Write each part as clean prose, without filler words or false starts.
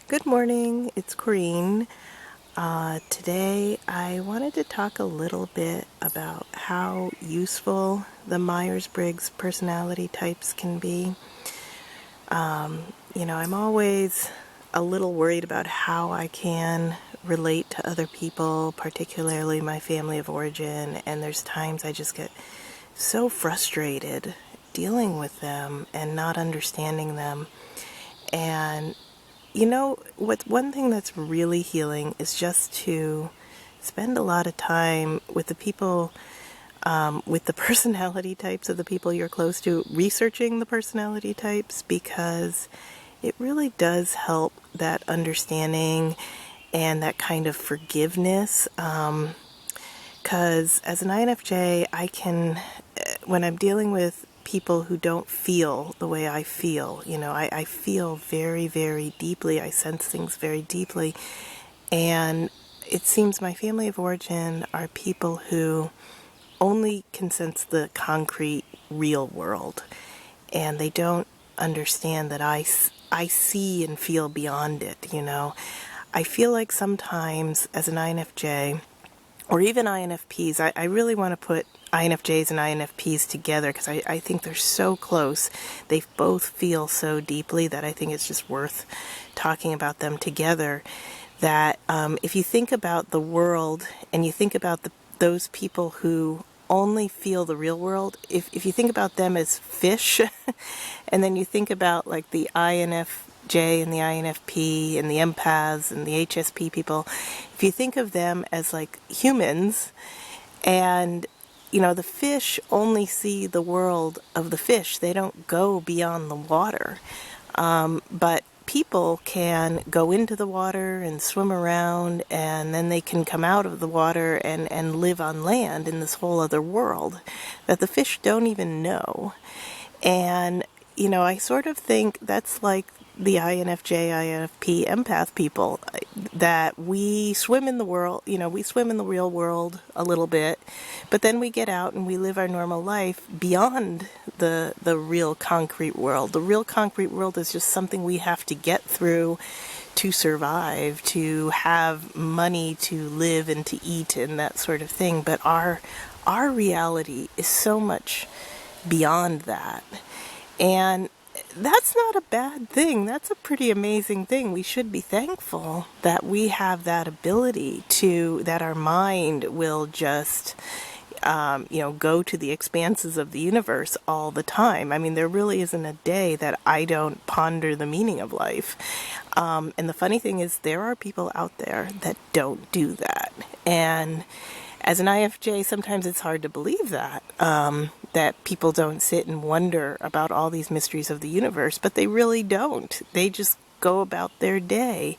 Good morning, it's Corrine. Today I wanted to talk a little bit about how useful the Myers-Briggs personality types can be. I'm always a little worried about how I can relate to other people, particularly my family of origin, and there's times I just get so frustrated dealing with them and not understanding them. And one thing that's really healing is just to spend a lot of time with the people, with the personality types of the people you're close to, researching the personality types, because it really does help that understanding and that kind of forgiveness. Because as an INFJ, when I'm dealing with people who don't feel the way I feel, I feel very, very deeply. I sense things very deeply. And it seems my family of origin are people who only can sense the concrete, real world. And they don't understand that I see and feel beyond it. I feel like sometimes as an INFJ, or even INFPs. I really want to put INFJs and INFPs together because I think they're so close. They both feel so deeply that I think it's just worth talking about them together. That if you think about the world and you think about those people who only feel the real world, if you think about them as fish, and then you think about like the INFJ and the INFP and the empaths and the HSP people, if you think of them as like humans, and the fish only see the world of the fish, they don't go beyond the water. But people can go into the water and swim around, and then they can come out of the water and live on land in this whole other world that the fish don't even know. And, I sort of think that's like the INFJ, INFP, empath people, that we swim in the world, we swim in the real world a little bit, but then we get out and we live our normal life beyond the real concrete world. The real concrete world is just something we have to get through to survive, to have money to live and to eat and that sort of thing. But our reality is so much beyond that. And that's not a bad thing. That's a pretty amazing thing. We should be thankful that we have that ability that our mind will just, go to the expanses of the universe all the time. I mean, there really isn't a day that I don't ponder the meaning of life. And the funny thing is, there are people out there that don't do that. And as an IFJ, sometimes it's hard to believe that people don't sit and wonder about all these mysteries of the universe, but they really don't. They just go about their day.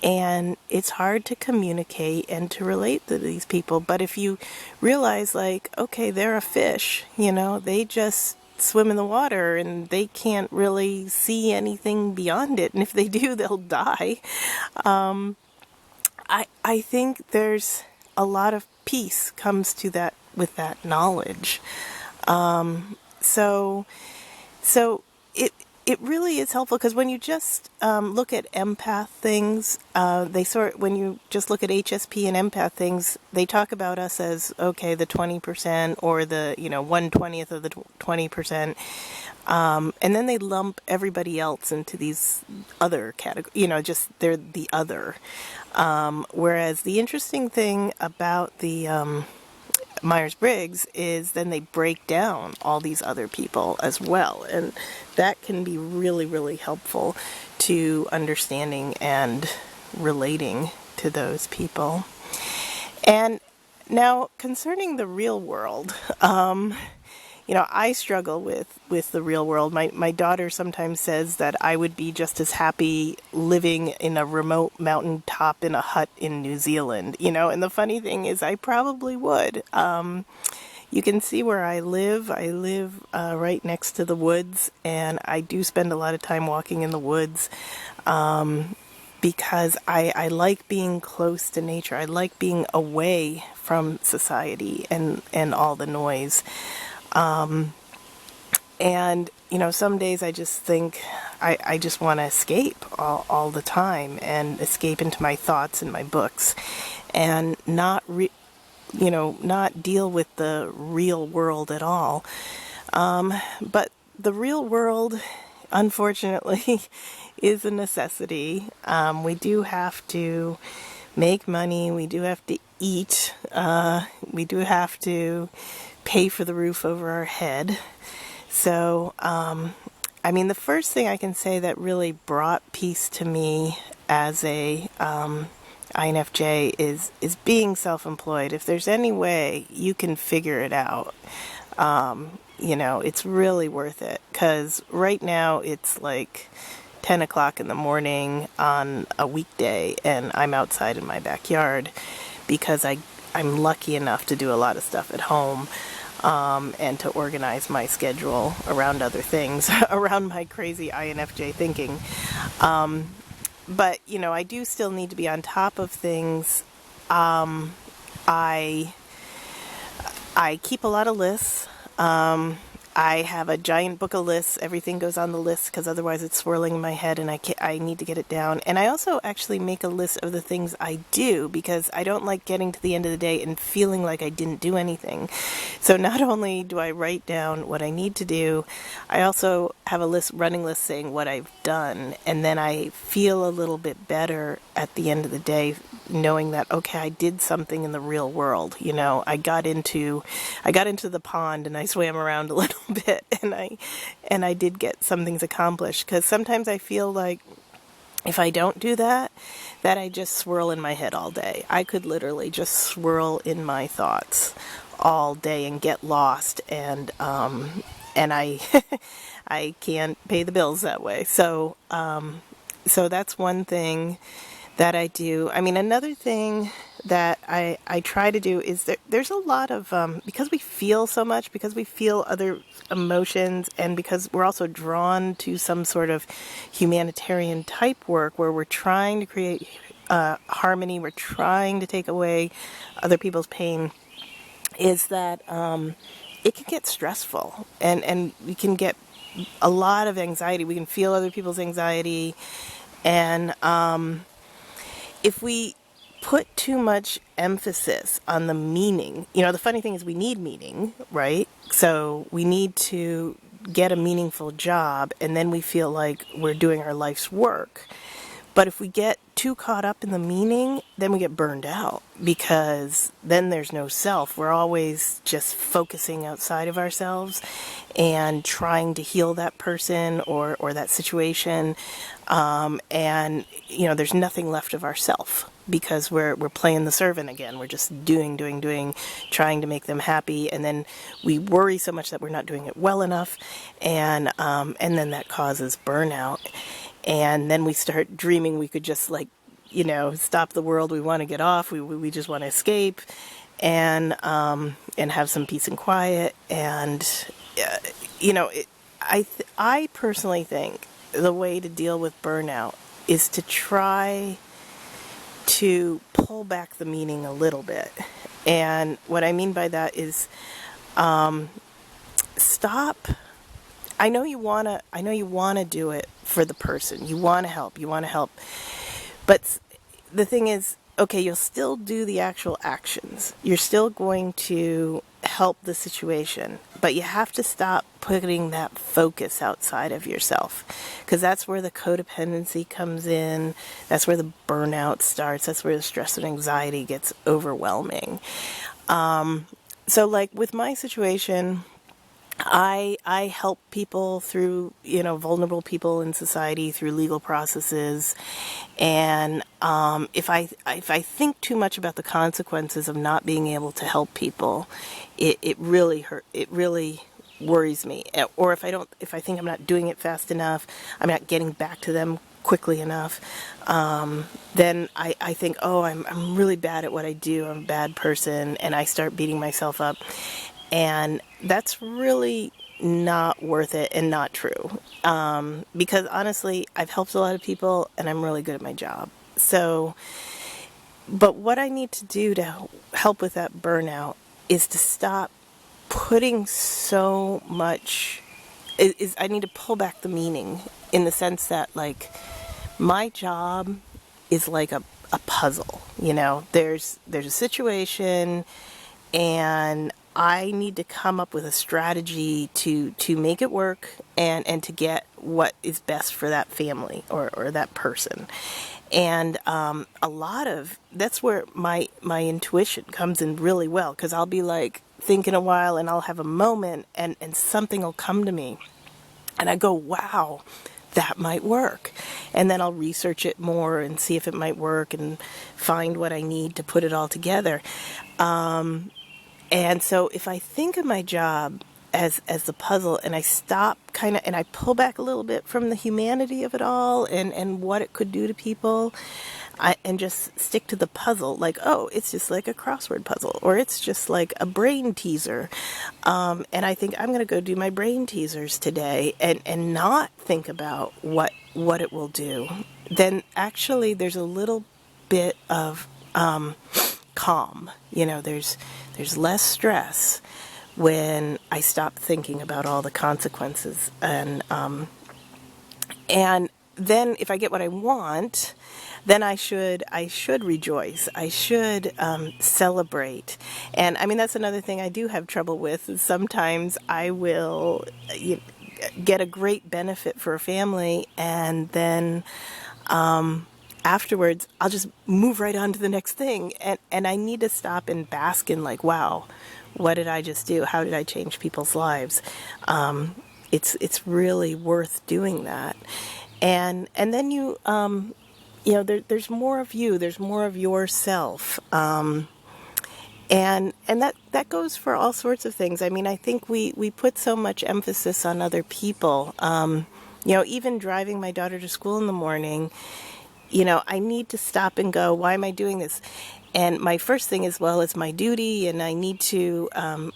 And it's hard to communicate and to relate to these people. But if you realize, like, okay, they're a fish, they just swim in the water and they can't really see anything beyond it. And if they do, they'll die. I think there's a lot of peace comes to that with that knowledge. So it really is helpful because when you just look at empath things, when you just look at HSP and empath things, they talk about us as, okay, the 20% or the 1/20th of the 20%. And then they lump everybody else into these other categories, just they're the other. Whereas the interesting thing about the Myers-Briggs is then they break down all these other people as well. And that can be really, really helpful to understanding and relating to those people. And now concerning the real world, I struggle with the real world. My daughter sometimes says that I would be just as happy living in a remote mountain top in a hut in New Zealand, and the funny thing is I probably would. You can see where I live. I live right next to the woods, and I do spend a lot of time walking in the woods because I like being close to nature. I like being away from society and all the noise. And, some days I just think I just want to escape all the time and escape into my thoughts and my books and not deal with the real world at all. But the real world, unfortunately, is a necessity. We do have to make money. We do have to eat. We do have to pay for the roof over our head. So, I mean, the first thing I can say that really brought peace to me as a INFJ is being self-employed. If there's any way you can figure it out, it's really worth it. Because right now it's like 10 o'clock in the morning on a weekday, and I'm outside in my backyard because I'm lucky enough to do a lot of stuff at home. And to organize my schedule around other things, around my crazy INFJ thinking. But, I do still need to be on top of things. I keep a lot of lists. I have a giant book of lists. Everything goes on the list because otherwise it's swirling in my head and I need to get it down. And I also actually make a list of the things I do because I don't like getting to the end of the day and feeling like I didn't do anything. So not only do I write down what I need to do, I also have a running list saying what I've done. And then I feel a little bit better at the end of the day knowing that, okay, I did something in the real world. I got into the pond and I swam around a little bit and I did get some things accomplished, because sometimes I feel like if I don't do that I just swirl in my head all day. I could literally just swirl in my thoughts all day and get lost, and I I can't pay the bills that way. So that's one thing that I do. I mean, another thing that I try to do is there's a lot of, because we feel so much, because we feel other emotions, and because we're also drawn to some sort of humanitarian type work where we're trying to create harmony, we're trying to take away other people's pain, is that it can get stressful, and we can get a lot of anxiety. We can feel other people's anxiety, and if we put too much emphasis on the meaning, the funny thing is we need meaning, right? So we need to get a meaningful job, and then we feel like we're doing our life's work. But if we get too caught up in the meaning, then we get burned out, because then there's no self. We're always just focusing outside of ourselves and trying to heal that person or that situation. And there's nothing left of ourself, because we're playing the servant again. We're just doing, trying to make them happy, and then we worry so much that we're not doing it well enough, and then that causes burnout. And then we start dreaming we could just stop the world. We want to get off. We just want to escape, and have some peace and quiet. And I personally think the way to deal with burnout is to try to pull back the meaning a little bit. And what I mean by that is stop. I know you want to do it for the person. You want to help. But the thing is, okay, you'll still do the actual actions. You're still going to help the situation, but you have to stop putting that focus outside of yourself, because that's where the codependency comes in. That's where the burnout starts. That's where the stress and anxiety gets overwhelming. So like with my situation, I help people through, vulnerable people in society through legal processes. And if I think too much about the consequences of not being able to help people, it really hurt. It really worries me. Or if I think I'm not doing it fast enough, I'm not getting back to them quickly enough, then I think, oh, I'm really bad at what I do. I'm a bad person, and I start beating myself up. And that's really not worth it and not true. Because honestly, I've helped a lot of people and I'm really good at my job. So, but what I need to do to help with that burnout is to stop putting so much is I need to pull back the meaning in the sense that, like, my job is like a puzzle. There's a situation, and I need to come up with a strategy to make it work, and to get what is best for that family or that person. And a lot of that's where my intuition comes in really well, because I'll be like thinking a while, and I'll have a moment, and something will come to me, and I go, wow, that might work. And then I'll research it more and see if it might work and find what I need to put it all together. And so if I think of my job as the puzzle, and I stop kind of, and I pull back a little bit from the humanity of it all, and what it could do to people, and just stick to the puzzle, like, oh, it's just like a crossword puzzle, or it's just like a brain teaser. And I think I'm going to go do my brain teasers today, and not think about what it will do. Then actually there's a little bit of calm. There's less stress when I stop thinking about all the consequences, and then if I get what I want, then I should rejoice. I should celebrate. And I mean, that's another thing I do have trouble with. Is sometimes I will get a great benefit for a family, and then afterwards I'll just move right on to the next thing. And I need to stop and bask in, like, wow, what did I just do? How did I change people's lives? It's really worth doing that. And then there's more of you. There's more of yourself. And that goes for all sorts of things. I mean, I think we put so much emphasis on other people. Even driving my daughter to school in the morning, I need to stop and go, why am I doing this? And my first thing is, well, it's my duty, and I need to,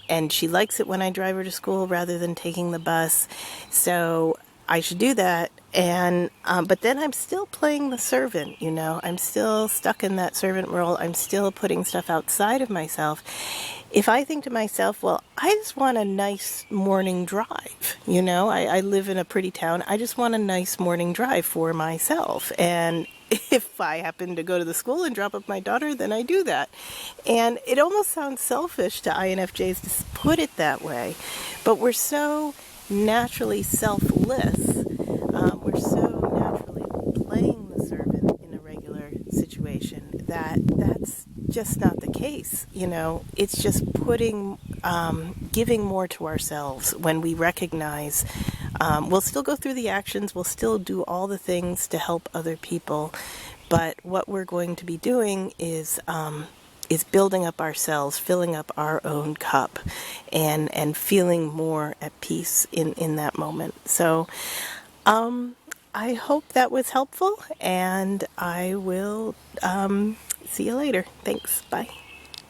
and she likes it when I drive her to school rather than taking the bus. So I should do that. And, but then I'm still playing the servant, I'm still stuck in that servant role. I'm still putting stuff outside of myself. If I think to myself, well, I just want a nice morning drive, I live in a pretty town. I just want a nice morning drive for myself. And if I happen to go to the school and drop off my daughter, then I do that. And it almost sounds selfish to INFJs to put it that way, but we're so naturally selfless. We're so naturally playing the servant in a regular situation that's just not the case. It's just giving more to ourselves when we recognize we'll still go through the actions, we'll still do all the things to help other people, but what we're going to be doing is building up ourselves, filling up our own cup, and feeling more at peace in that moment. So I hope that was helpful, and I will see you later. Thanks. Bye.